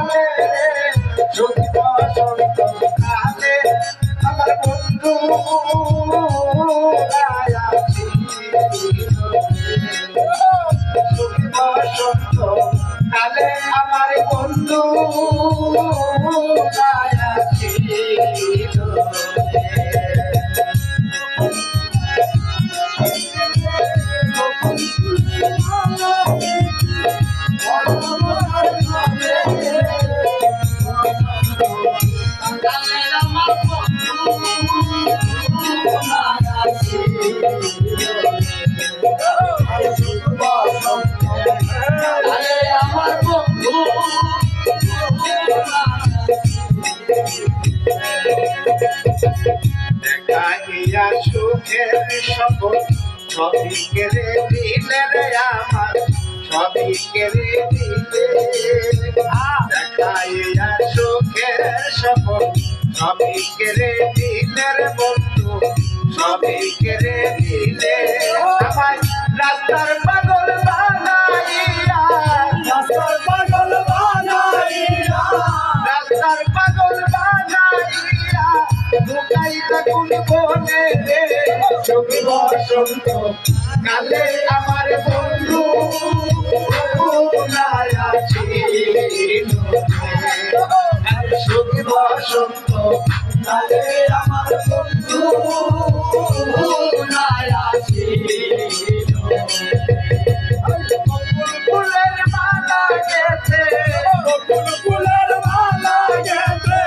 বলে যদি বসন্ত কালে আমার বন্ধু যদি বসন্ত কালে আমার বন্ধু দেখাইয়া সুখের সফল সবই কেড়ে দিলে রে আমার সবই কেড়ে দিলে দেখাইয়া সুখের সফল সবই কেড়ে দিলে রে বন্ধু সবই কেড়ে দিলে আমায় রাস্তার পাগল বানাইয়া রাস্তার পাগল বানাইয়া রাস্তার পাগল বানাইয়া ঢুকাইতে কোন বনে রে সখী বসন্ত কালে আমার বন্ধু সখী বসন্ত কালে আমার বন্ধু ফুলের মালা গেছে ফুলের মালা গেছে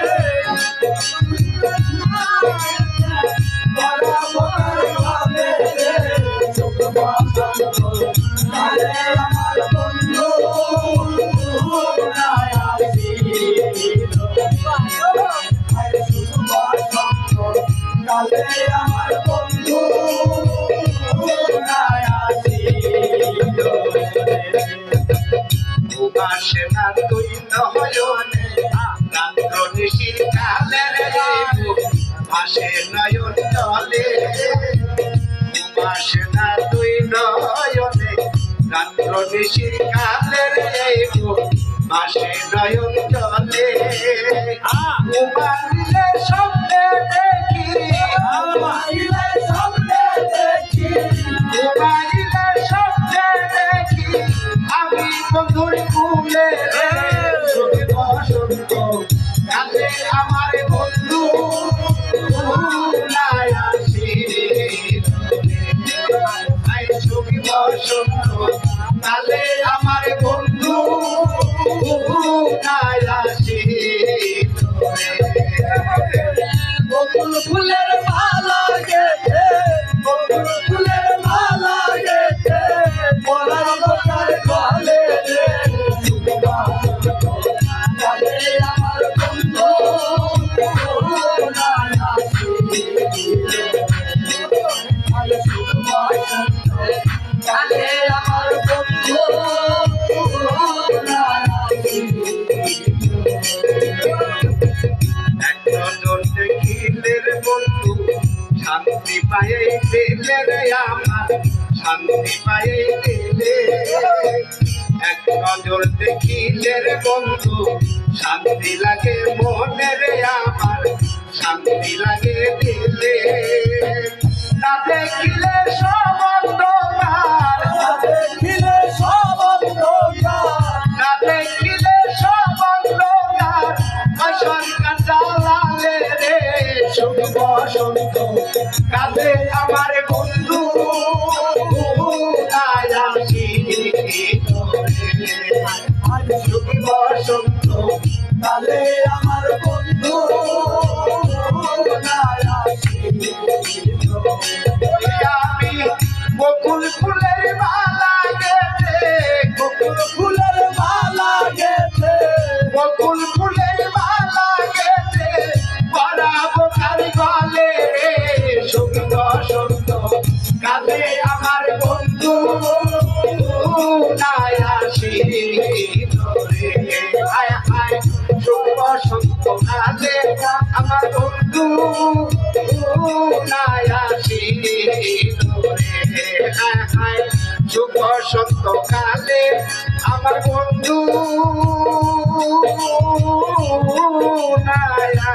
আমার বন্ধু আসে না তুই নয়নে রাত্র নিশির কালে আসে নয়ন জলে আসে না তুই নয়নে রাত্র নিশির কালে আসে নয়ন জলে উমাইলে স্বপ্নে দেখি উমাইলে স্বপ্নে দেখি উমাইলে স্বপ্নে দেখি আমি বন্ধুর কুলে সখী বসন্ত কালে আমার বন্ধু সখী বসন্ত কালে আমার বন্ধু বকুল ফুলের মালা গেছে বকুল ফুলের মালা গেছে পরার বকার গলে রে কালে আমার বন্ধু কালে আমার বন্ধু বন্ধু শান্তি পায়ে দিলে রে আমার শান্তি পায়ে দিলে এক নজর দেখিলে রে বন্ধু শান্তি লাগে মনে রে আমার শান্তি লাগে দিলে না দেখিলে সব অন্ধকার না দেখিলে সব অন্ধকার না দেখিলে সব অন্ধকার সরকার জ্বালালে রে সখী বসন্ত কালে আমার বন্ধু সখী বসন্ত কালে আমার বন্ধু আমি বকুল ফুলের মালা গেছে বকুল ফুলের মালা গেছে বকুল ফুলের মালা গেছে পরাবো কার গলে সখী বসন্ত কালে আমার বন্ধু সখী বসন্ত কালে আমার বন্ধু শুভ সন্ত কালে আমার বন্ধু গুনায়া